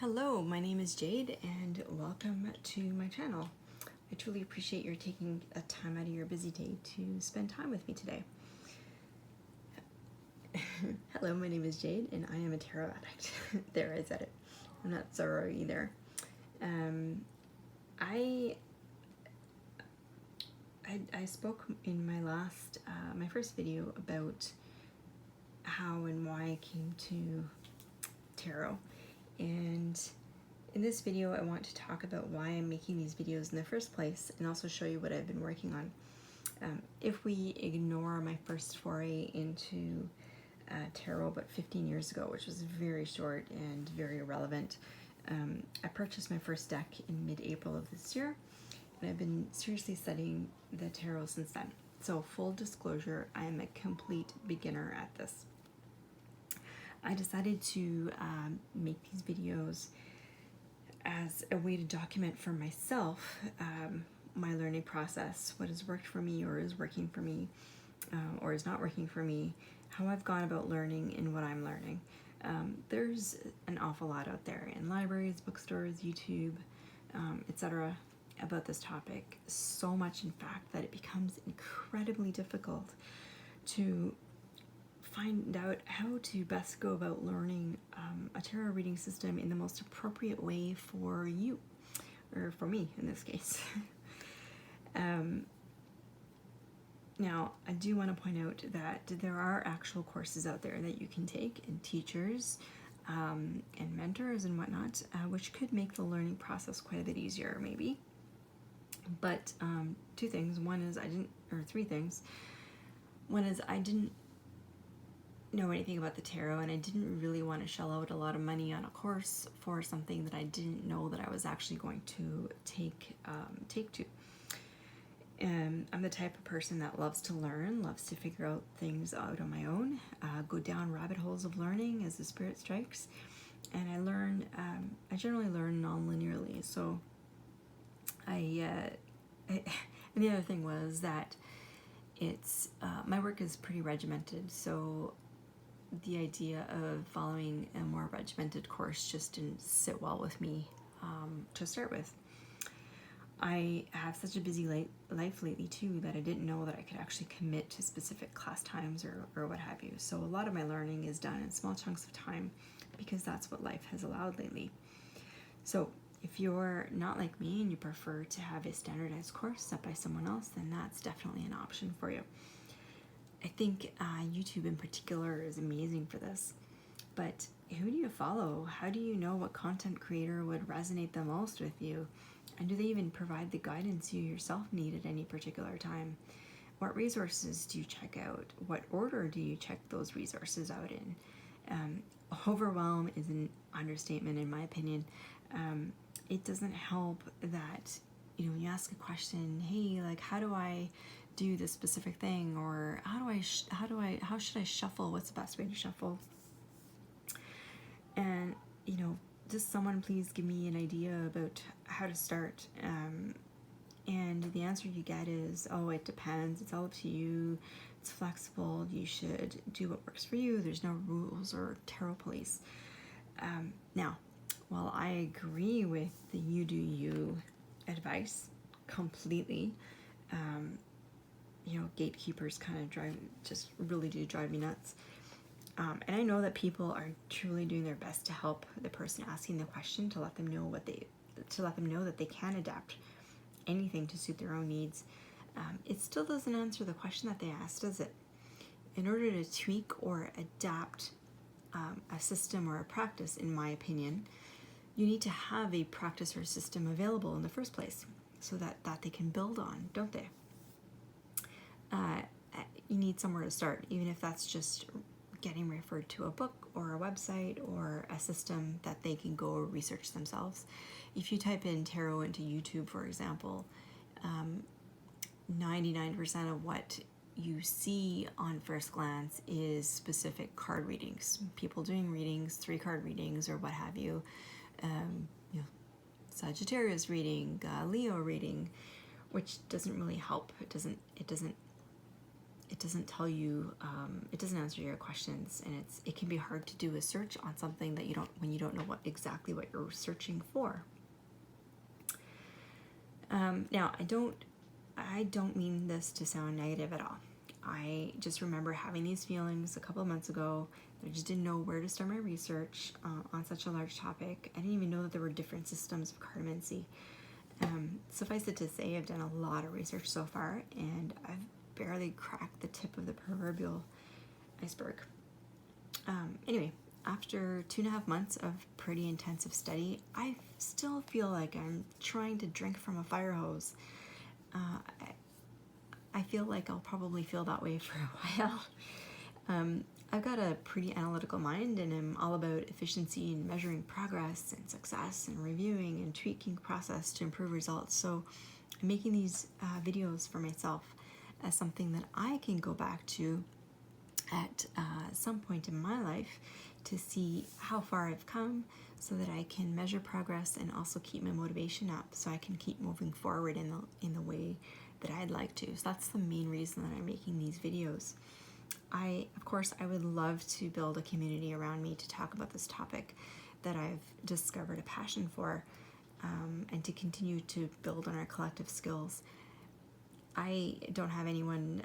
Hello, my name is Jade and welcome to my channel. I truly appreciate your taking a time out of your busy day to spend time with me today. Hello, my name is Jade and I am a tarot addict. There, I said it. I'm not Zorro either. I spoke in my last, my first video about how and why I came to tarot. And in this video, I want to talk about why I'm making these videos in the first place and also show you what I've been working on. If we ignore my first foray into tarot about 15 years ago, which was very short and very irrelevant, I purchased my first deck in mid-April of this year, and I've been seriously studying the tarot since then. So full disclosure, I am a complete beginner at this. I decided to make these videos as a way to document for myself my learning process, what has worked for me or is working for me or is not working for me, how I've gone about learning and what I'm learning. There's an awful lot out there in libraries, bookstores, YouTube, etc. about this topic. So much, in fact, that it becomes incredibly difficult to find out how to best go about learning a tarot reading system in the most appropriate way for you, or for me in this case. Now, I do want to point out that there are actual courses out there that you can take, and teachers and mentors and whatnot, which could make the learning process quite a bit easier, maybe. But two things. Three things. One is I didn't know anything about the tarot, and I didn't really want to shell out a lot of money on a course for something that I didn't know that I was actually going to take to. I'm the type of person that loves to learn, loves to figure out things out on my own, go down rabbit holes of learning as the spirit strikes, and I generally learn non-linearly. So and the other thing was that it's my work is pretty regimented, so the idea of following a more regimented course just didn't sit well with me to start with. I have such a busy life lately too that I didn't know that I could actually commit to specific class times or what have you. So a lot of my learning is done in small chunks of time because that's what life has allowed lately. So if you're not like me and you prefer to have a standardized course set by someone else, then that's definitely an option for you. I think YouTube in particular is amazing for this. But who do you follow? How do you know what content creator would resonate the most with you? And do they even provide the guidance you yourself need at any particular time? What resources do you check out? What order do you check those resources out in? Overwhelm is an understatement in my opinion. It doesn't help that, you ask a question, hey, like, how do I do this specific thing, or how should I shuffle? What's the best way to shuffle? And does someone please give me an idea about how to start? And the answer you get is, oh, it depends. It's all up to you. It's flexible. You should do what works for you. There's no rules or tarot police. Now, while I agree with the you do you advice completely, gatekeepers kind of really do drive me nuts. And I know that people are truly doing their best to help the person asking the question, to let them know that they can adapt anything to suit their own needs. It still doesn't answer the question that they asked, does it? In order to tweak or adapt a system or a practice, in my opinion, you need to have a practice or system available in the first place so that they can build on, don't they? You need somewhere to start, even if that's just getting referred to a book or a website or a system that they can go research themselves. If you type in tarot into YouTube, for example, 99% of what you see on first glance is specific card readings. People doing readings, 3-card readings or what have you. Sagittarius reading, Leo reading, which doesn't really help. It it doesn't tell you, it doesn't answer your questions, and it can be hard to do a search on something that when you don't know exactly what you're searching for. Now, I don't mean this to sound negative at all. I just remember having these feelings a couple of months ago. I just didn't know where to start my research on such a large topic. I didn't even know that there were different systems of cardamancy. Suffice it to say, I've done a lot of research so far, and I've barely cracked the tip of the proverbial iceberg. Anyway, after 2.5 months of pretty intensive study, I still feel like I'm trying to drink from a fire hose. I feel like I'll probably feel that way for a while. I've got a pretty analytical mind, and I'm all about efficiency and measuring progress and success and reviewing and tweaking process to improve results. So I'm making these videos for myself as something that I can go back to at some point in my life to see how far I've come, so that I can measure progress and also keep my motivation up, so I can keep moving forward in the way that I'd like to. So that's the main reason that I'm making these videos. Of course, I would love to build a community around me to talk about this topic that I've discovered a passion for, and to continue to build on our collective skills. I don't have anyone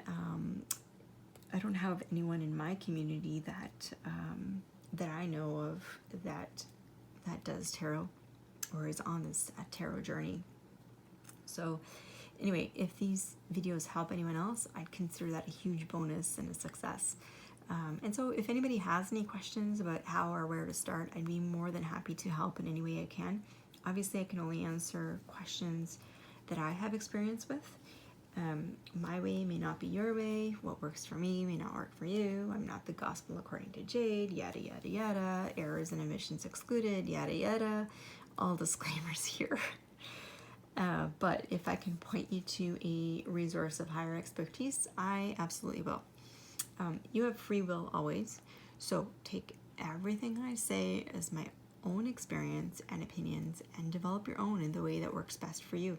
in my community that I know of that does tarot or is on this tarot journey. So anyway, if these videos help anyone else, I'd consider that a huge bonus and a success. And so if anybody has any questions about how or where to start, I'd be more than happy to help in any way I can. Obviously, I can only answer questions that I have experience with. My way may not be your way. What works for me may not work for you. I'm not the gospel according to Jade, yada, yada, yada. Errors and omissions excluded, yada, yada. All disclaimers here. But if I can point you to a resource of higher expertise, I absolutely will. You have free will always, so take everything I say as my own experience and opinions and develop your own in the way that works best for you.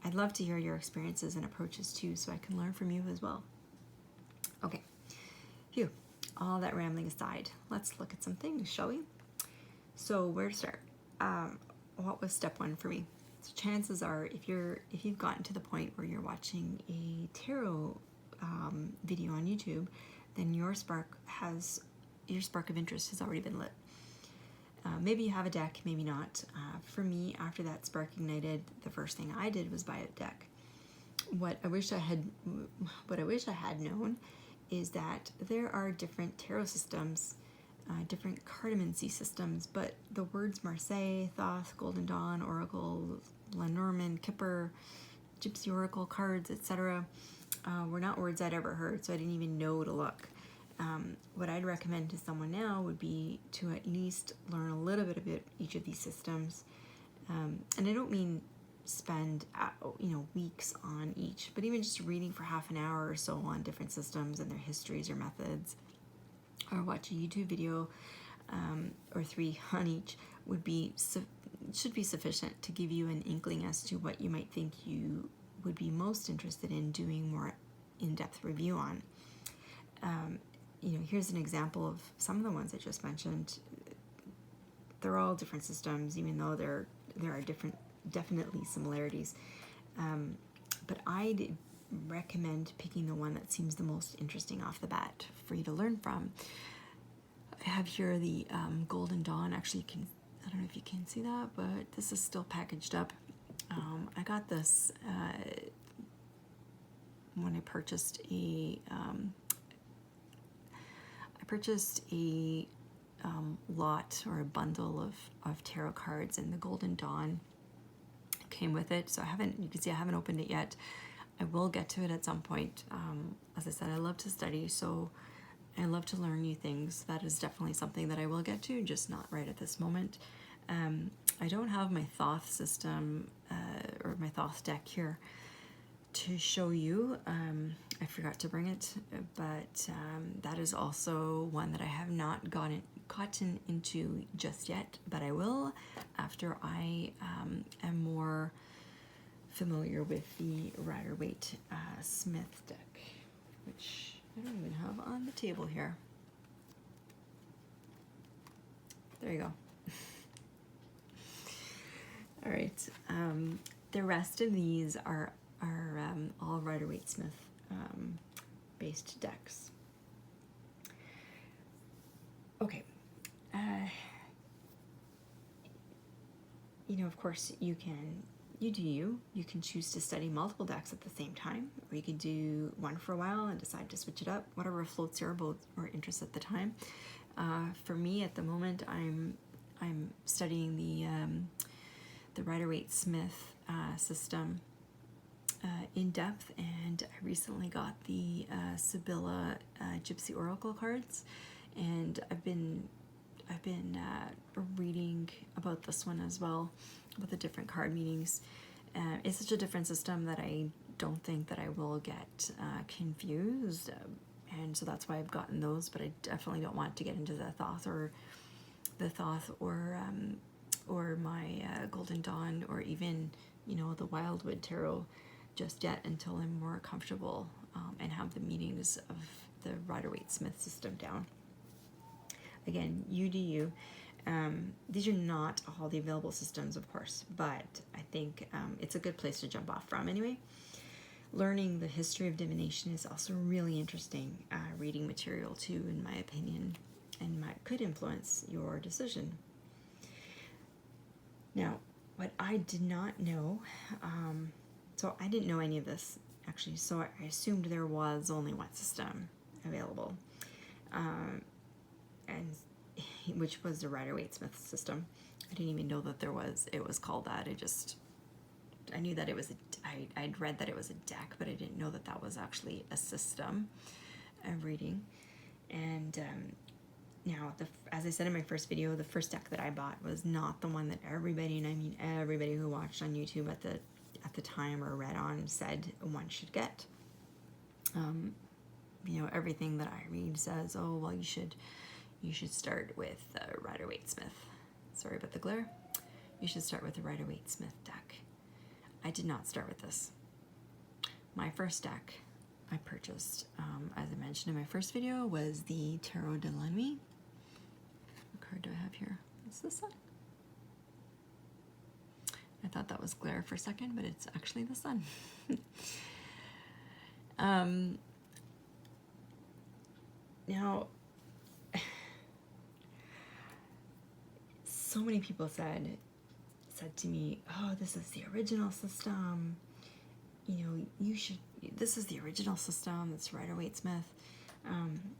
I'd love to hear your experiences and approaches too, so I can learn from you as well. Okay, phew, all that rambling aside, let's look at some things, shall we? So where to start? What was step one for me? So chances are, if you've gotten to the point where you're watching a tarot video on YouTube, then your spark of interest has already been lit. Maybe you have a deck, maybe not. For me, after that spark ignited, the first thing I did was buy a deck. What I wish I had known is that there are different tarot systems, different cardamancy systems, but the words Marseille, Thoth, Golden Dawn, Oracle, Lenormand, Kipper, Gypsy Oracle cards, etc. Were not words I'd ever heard, so I didn't even know to look. What I'd recommend to someone now would be to at least learn a little bit about each of these systems. And I don't mean spend weeks on each, but even just reading for half an hour or so on different systems and their histories or methods, or watch a YouTube video or 3 on each should be sufficient to give you an inkling as to what you might think you would be most interested in doing more in-depth review on. Here's an example of some of the ones I just mentioned. They're all different systems, even though there are definitely similarities. But I'd recommend picking the one that seems the most interesting off the bat for you to learn from. I have here the Golden Dawn. Actually, I don't know if you can see that, but this is still packaged up. I got this when I purchased a lot or a bundle of tarot cards, and the Golden Dawn came with it. So you can see I haven't opened it yet. I will get to it at some point. As I said, I love to study, so I love to learn new things. That is definitely something that I will get to, just not right at this moment. I don't have my Thoth system or my Thoth deck here to show you. I forgot to bring it, but that is also one that I have not gotten into just yet, but I will after I am more familiar with the Rider-Waite Smith deck. which I don't even have on the table here. There you go. All right. The rest of these are all Rider-Waite-Smith based decks. Okay. You know, of course, you can choose to study multiple decks at the same time, or you could do one for a while and decide to switch it up, whatever floats your boat or interest at the time. For me, at the moment, I'm studying the Rider-Waite-Smith system in depth, and I recently got the Sibylla Gypsy Oracle cards, and I've been reading about this one as well, about the different card meanings. It's such a different system that I don't think that I will get confused, and so that's why I've gotten those. But I definitely don't want to get into the Thoth or my Golden Dawn, or even, you know, the Wildwood Tarot just yet, until I'm more comfortable and have the meanings of the Rider-Waite-Smith system down. Again, you do you. These are not all the available systems, of course, but I think it's a good place to jump off from anyway. Learning the history of divination is also really interesting reading material too, in my opinion, and could influence your decision. Now, what I did not know, so I didn't know any of this actually, so I assumed there was only one system available, and which was the Rider-Waite-Smith system. I didn't even know that it was called that. I knew that it was I'd read that it was a deck, but I didn't know that that was actually a system of reading. And now, as I said in my first video, the first deck that I bought was not the one that everybody, and I mean everybody who watched on YouTube at the time or read on, said one should get. You know, everything that I read says, oh well, you should start with Rider-Waite-Smith. Sorry about the glare. You should start with the Rider-Waite-Smith deck. I did not start with this. My first deck I purchased, as I mentioned in my first video, was the Tarot de la Nuit. What card do I have here? Is this one? I thought that was glare for a second, but it's actually the sun. Now, so many people said to me, oh, this is the original system. You know, this is the original system. It's Rider-Waite-Smith.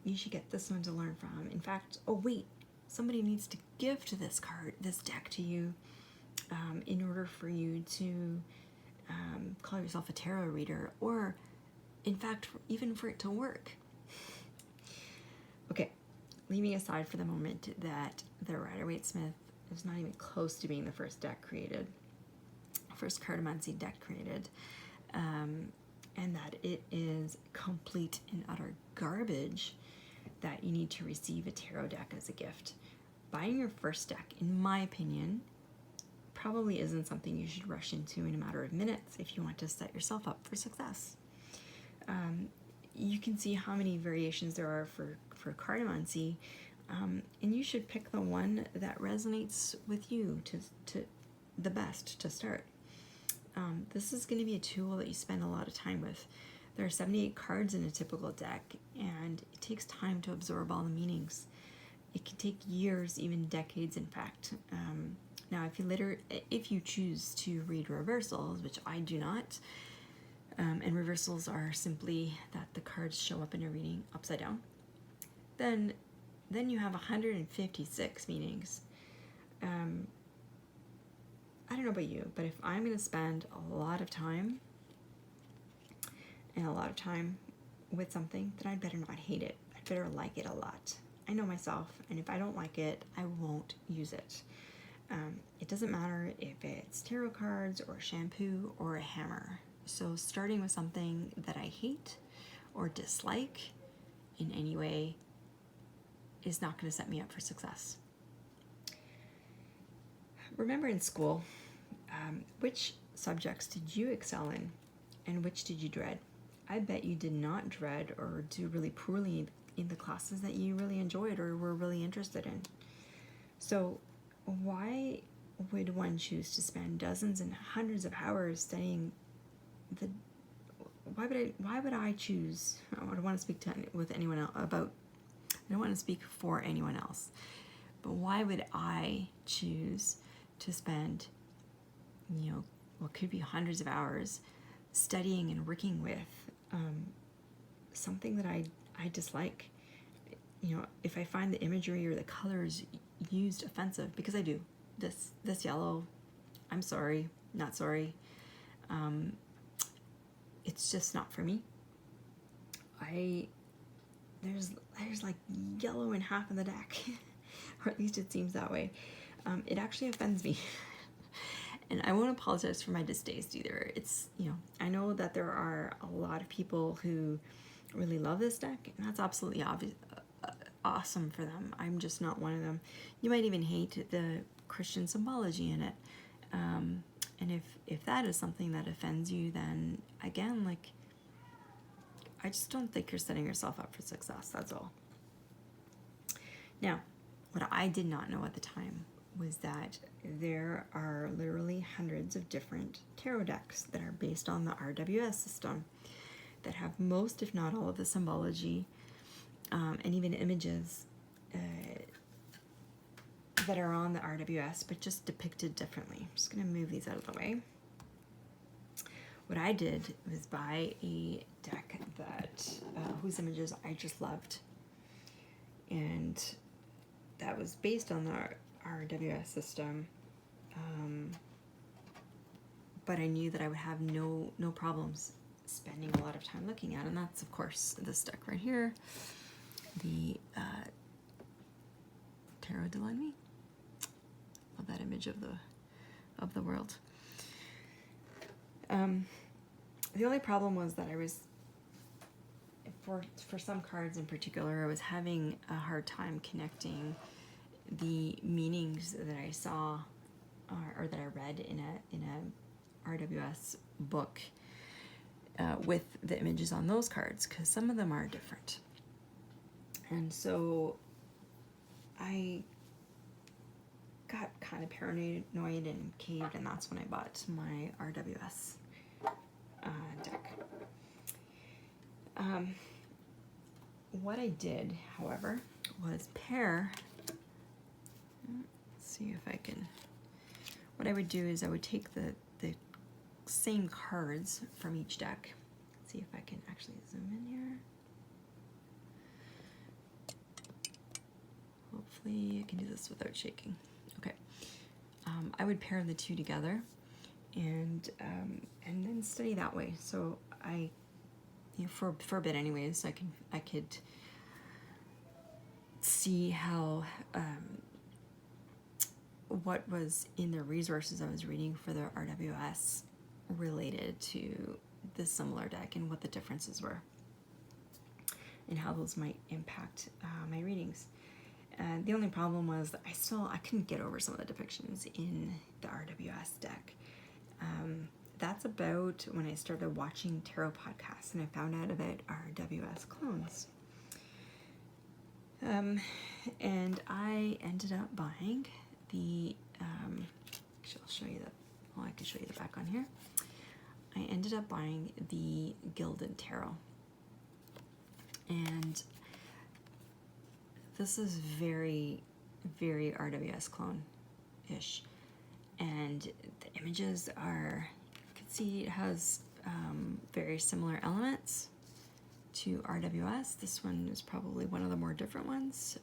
You should get this one to learn from. In fact, oh wait, somebody needs to gift this deck to you, in order for you to call yourself a tarot reader, or in fact, even for it to work. Okay, leaving aside for the moment that the Rider-Waite-Smith is not even close to being the first cartomancy deck created, and that it is complete and utter garbage, that you need to receive a tarot deck as a gift. Buying your first deck, in my opinion, probably isn't something you should rush into in a matter of minutes if you want to set yourself up for success. You can see how many variations there are for cartomancy, and you should pick the one that resonates with you to the best to start. This is going to be a tool that you spend a lot of time with. There are 78 cards in a typical deck, and it takes time to absorb all the meanings. It can take years, even decades, in fact. Now, if you choose to read reversals, which I do not, and reversals are simply that the cards show up in a reading upside down, then you have 156 meanings. I don't know about you, but if I'm going to spend a lot of time with something, then I'd better not hate it. I'd better like it a lot. I know myself, and if I don't like it, I won't use it. It doesn't matter if it's tarot cards or shampoo or a hammer. So starting with something that I hate or dislike in any way is not going to set me up for success. Remember in school, which subjects did you excel in, and which did you dread? I bet you did not dread or do really poorly in the classes that you really enjoyed or were really interested in. So why would one choose to spend dozens and hundreds of hours studying the why would I choose, I don't want to speak with anyone else about, I don't want to speak for anyone else, but why would I choose to spend, what could be hundreds of hours studying and working with something that I dislike? If I find the imagery or the colors used offensive, because I do, this yellow, I'm sorry, not sorry, it's just not for me. There's like yellow in half of the deck, or at least it seems that way. It actually offends me. And I won't apologize for my distaste either. It's, I know that there are a lot of people who really love this deck, and that's absolutely awesome for them. I'm just not one of them. You might even hate the Christian symbology in it. And if that is something that offends you, then again, like, I just don't think you're setting yourself up for success, that's all. Now, what I did not know at the time was that there are literally hundreds of different tarot decks that are based on the RWS system that have most, if not all, of the symbology and even images that are on the RWS, but just depicted differently. I'm just going to move these out of the way. What I did was buy a deck that whose images I just loved, and that was based on the RWS system, but I knew that I would have no problems spending a lot of time looking at, and that's of course this deck right here, the Tarot de l'Ennui. Love that image of the world. The only problem was that I was, for some cards in particular, I was having a hard time connecting the meanings that I saw or that I read in a RWS book with the images on those cards, because some of them are different. And so I got kind of paranoid and caved, and that's when I bought my RWS deck. What I did, however, was pair, let's see if I can, what I would do is I would take the same cards from each deck. Let's see if I can actually zoom in here. Hopefully I can do this without shaking. Okay. I would pair the two together and then study that way. So I, for a bit anyways, I could see how what was in the resources I was reading for the RWS related to this similar deck and what the differences were and how those might impact my readings. The only problem was that I couldn't get over some of the depictions in the RWS deck. That's about when I started watching tarot podcasts and I found out about RWS clones. And I ended up buying the, actually I'll show you I can show you the back on here. I ended up buying the Gilded Tarot. And this is very, very RWS clone-ish. And the images are, you can see it has very similar elements to RWS. This one is probably one of the more different ones,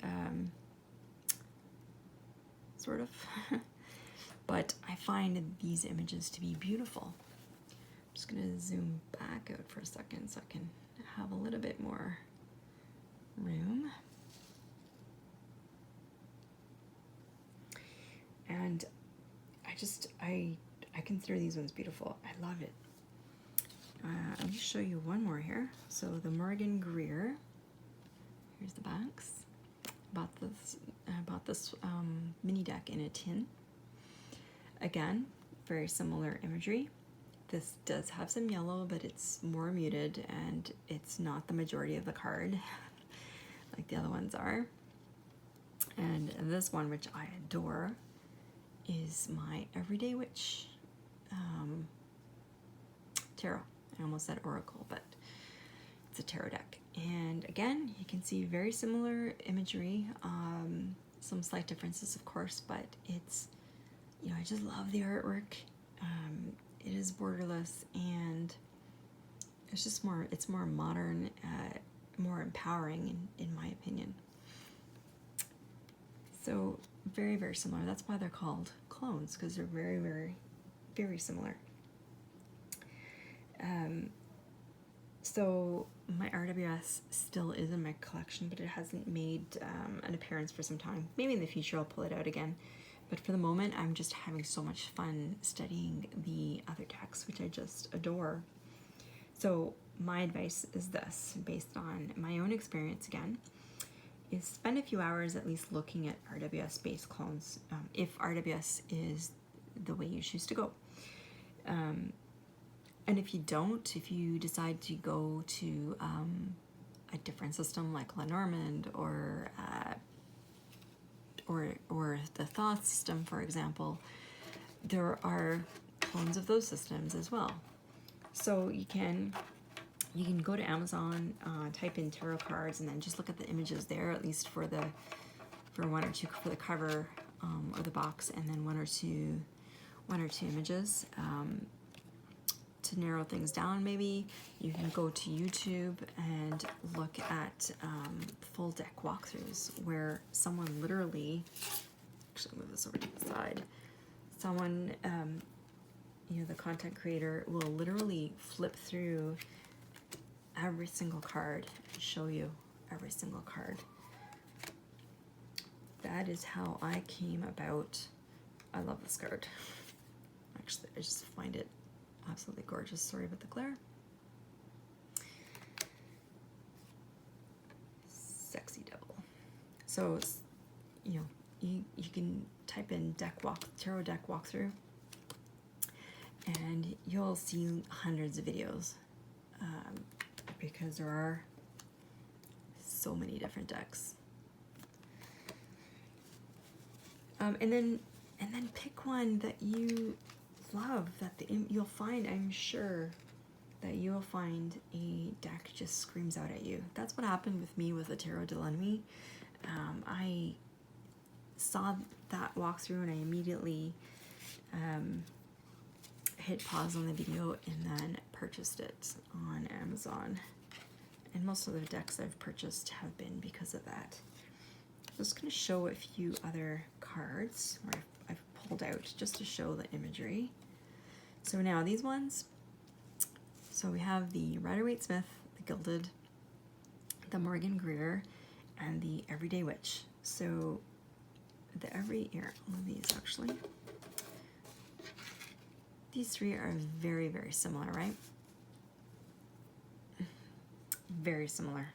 sort of. But I find these images to be beautiful. I'm just gonna zoom back out for a second so I can have a little bit more room. And I consider these ones beautiful. I love it. Let me show you one more here. So the Morgan Greer. Here's the backs. Bought this mini deck in a tin. Again, very similar imagery. This does have some yellow, but it's more muted, and it's not the majority of the card like the other ones are. And this one, which I adore, is my Everyday Witch tarot. I almost said oracle, but it's a tarot deck. And again, you can see very similar imagery, some slight differences, of course, but it's, you know, I just love the artwork. It is borderless, and it's just more, it's more modern, more empowering in my opinion. So very, very similar. That's why they're called clones, because they're very, very, very similar. So my RWS still is in my collection, but it hasn't made an appearance for some time. Maybe in the future I'll pull it out again. But for the moment, I'm just having so much fun studying the other decks, which I just adore. So my advice is this, based on my own experience again, is spend a few hours at least looking at RWS-based clones, if RWS is the way you choose to go. And if you don't, if you decide to go to a different system like Lenormand or the Thoth system, for example, there are clones of those systems as well. So you can go to Amazon, type in tarot cards, and then just look at the images there, at least for one or two for the cover or the box, and then one or two images. To narrow things down, maybe you can go to YouTube and look at full deck walkthroughs where someone literally, actually move this over to the side, someone, you know, the content creator will literally flip through every single card and show you every single card. That is how I came about. I love this card. Actually, I just find it absolutely gorgeous. Sorry about the glare. Sexy Devil. So, you know, you can type in tarot deck walkthrough, and you'll see hundreds of videos, because there are so many different decks. And then pick one that you love, that you'll find, I'm sure that you'll find a deck just screams out at you. That's what happened with me with the Tarot de l'Ennui. I saw that walkthrough and I immediately hit pause on the video and then purchased it on Amazon. And most of the decks I've purchased have been because of that. I'm just going to show a few other cards where I've pulled out just to show the imagery. So now these ones, so we have the Rider-Waite-Smith, the Gilded, the Morgan Greer, and the Everyday Witch. So all of these actually, these three are very, very similar, right? Very similar.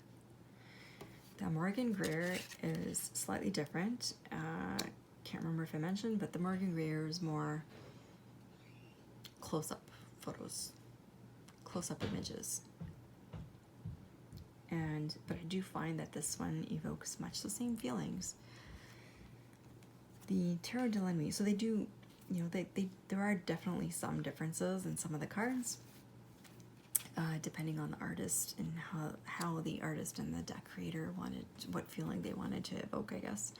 The Morgan Greer is slightly different. Can't remember if I mentioned, but the Morgan Greer is more close-up photos, close-up images. But I do find that this one evokes much the same feelings. The Tarot de l'Ennui, so they do, you know, there are definitely some differences in some of the cards, depending on the artist and how the artist and the deck creator wanted, what feeling they wanted to evoke, I guess.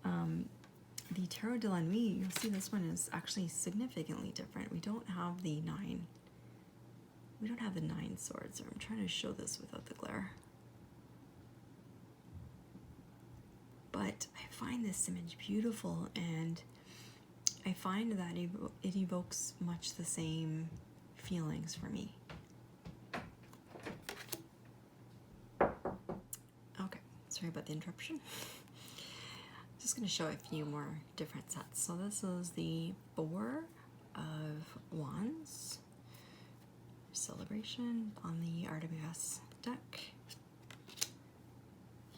The Tarot de l'Ennui, you'll see this one is actually significantly different. We don't have the 9 swords. I'm trying to show this without the glare. But I find this image beautiful, and I find that it evokes much the same feelings for me. Okay, sorry about the interruption. Just going to show a few more different sets. So this is the 4 of Wands Celebration on the RWS deck.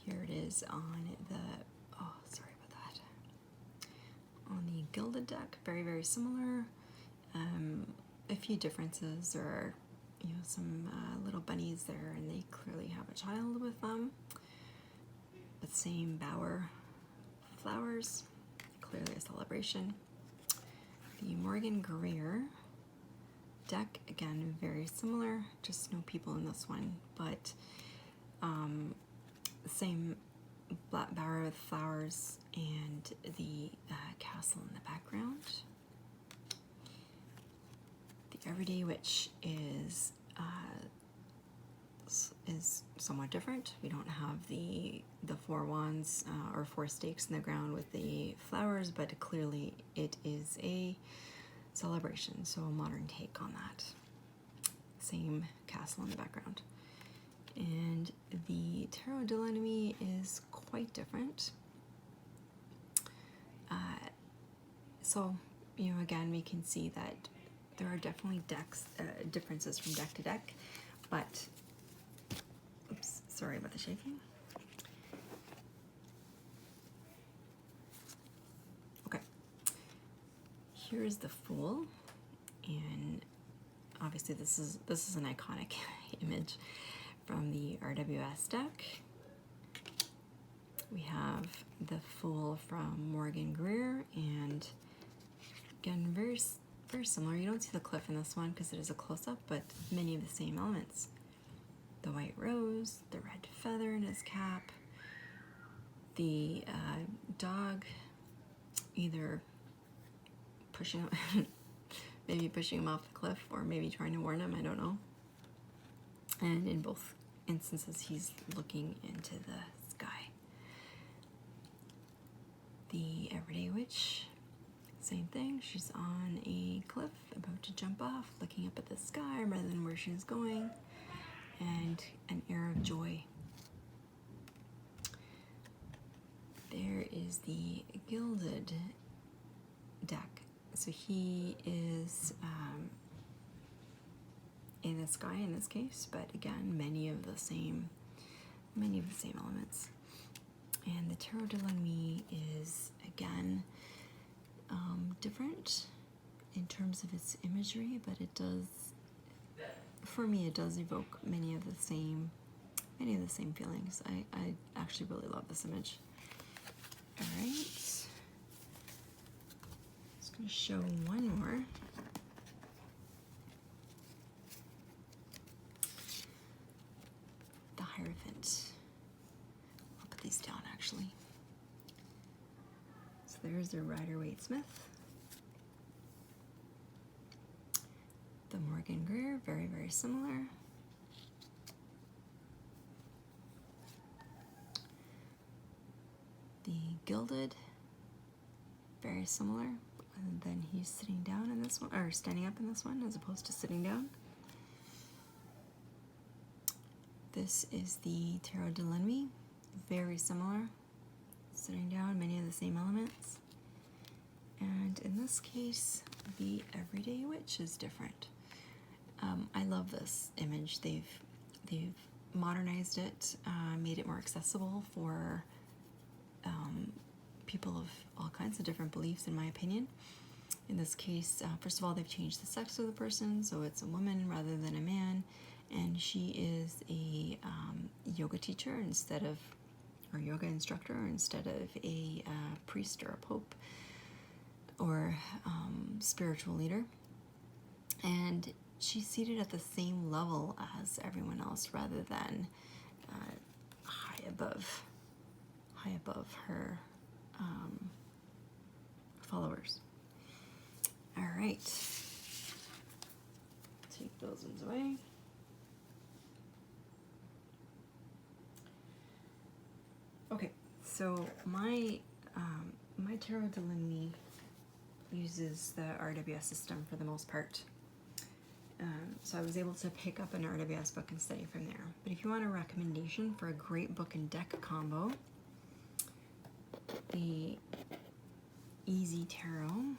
Here it is on the, on the Gilded deck, very, very similar. a few differences. There are, some little bunnies there, and they clearly have a child with them. The same bower flowers, clearly a celebration. The Morgan Greer deck, again, very similar, just no people in this one, but same black bower with flowers and the castle in the background. The Everyday Witch is somewhat different. We don't have the 4 wands or 4 stakes in the ground with the flowers, but clearly it is a celebration, so a modern take on that. Same castle in the background. And the Tarot de l'Ennemi is quite different. So, again, we can see that there are definitely differences from deck to deck, but, oops, sorry about the shaking. Okay, here's the Fool, and obviously this is an iconic image from the RWS deck. We have the Fool from Morgan Greer, and again, very similar. You don't see the cliff in this one because it is a close-up, but many of the same elements. The white rose, the red feather in his cap, the dog either pushing maybe pushing him off the cliff, or maybe trying to warn him, I don't know. And in both instances, he's looking into the sky. The Everyday Witch, same thing. She's on a cliff, about to jump off, looking up at the sky rather than where she's going, and an air of joy. There is the Gilded deck. So he is in the sky in this case, but again, many of the same elements. And the Tarot de l'Ennemi is again different in terms of its imagery, but it does, for me, it does evoke many of the same feelings. I actually really love this image. All right, just going to show one more. The Hierophant. I'll put these down actually. So there's the Rider-Waite-Smith. The Morgan Greer, very, very similar. The Gilded, very similar. And then he's sitting down in this one, or standing up in this one, as opposed to sitting down. This is the Tarot de l'Ennemi, very similar. Sitting down, many of the same elements. And in this case, the Everyday Witch is different. I love this image. They've modernized it, made it more accessible for people of all kinds of different beliefs, in my opinion. In this case, first of all, they've changed the sex of the person, so it's a woman rather than a man, and she is a yoga teacher or yoga instructor instead of a priest or a pope or spiritual leader. And she's seated at the same level as everyone else rather than high above her followers. All right, take those ones away. Okay, so my Tarot de l'Ennemi uses the RWS system for the most part. So I was able to pick up an RWS book and study from there. But if you want a recommendation for a great book and deck combo, the Easy Tarot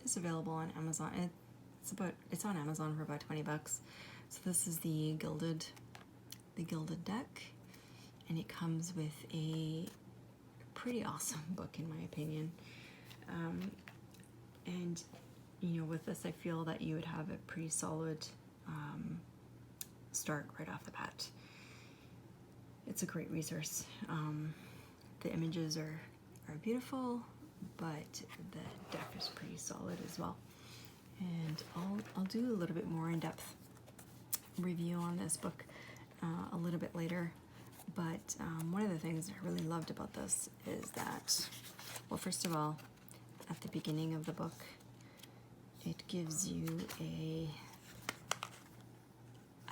is available on Amazon. It's on Amazon for about $20. So this is the Gilded deck, and it comes with a pretty awesome book in my opinion. And with this, I feel that you would have a pretty solid start right off the bat. It's a great resource. The images are beautiful, but the deck is pretty solid as well. And I'll do a little bit more in-depth review on this book a little bit later. But one of the things I really loved about this is that, well, first of all, at the beginning of the book, it gives you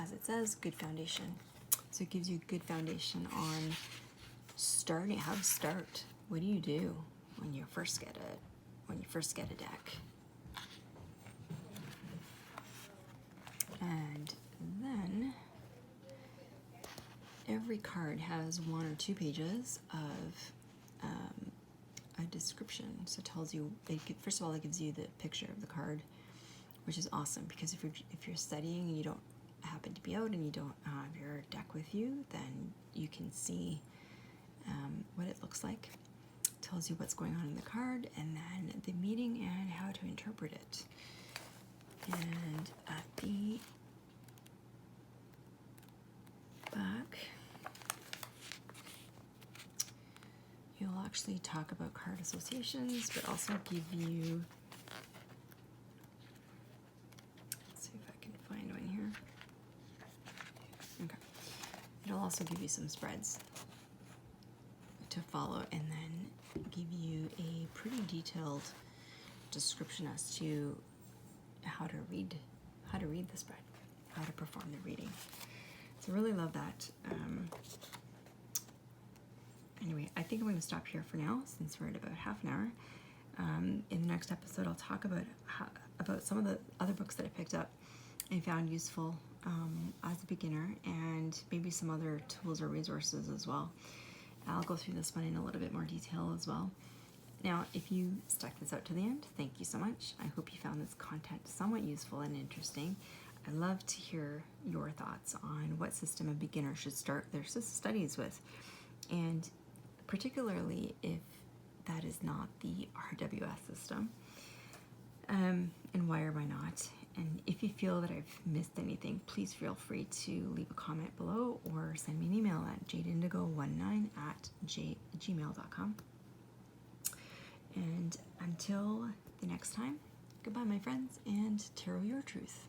as it says, good foundation. So it gives you a good foundation on how to start. What do you do when you first get a deck? And then every card has 1 or 2 pages of a description. So it tells you, first of all, it gives you the picture of the card, which is awesome, because if you're studying and you don't happen to be out and you don't have your deck with you, then you can see what it looks like. It tells you what's going on in the card, and then the meaning and how to interpret it. And at the back, you'll actually talk about card associations, but also give you, let's see if I can find one here. Okay. It'll also give you some spreads to follow, and then give you a pretty detailed description as to how to read the spread, how to perform the reading. So really love that. Anyway, I think I'm going to stop here for now, since we're at about half an hour. In the next episode, I'll talk about some of the other books that I picked up and found useful as a beginner, and maybe some other tools or resources as well. I'll go through this one in a little bit more detail as well. Now, if you stuck this out to the end, thank you so much. I hope you found this content somewhat useful and interesting. I'd love to hear your thoughts on what system a beginner should start their studies with, and particularly if that is not the RWS system, and why or why not. And if you feel that I've missed anything, please feel free to leave a comment below or send me an email at jadeindigo19@gmail.com. And until the next time, goodbye, my friends, and tarot your truth.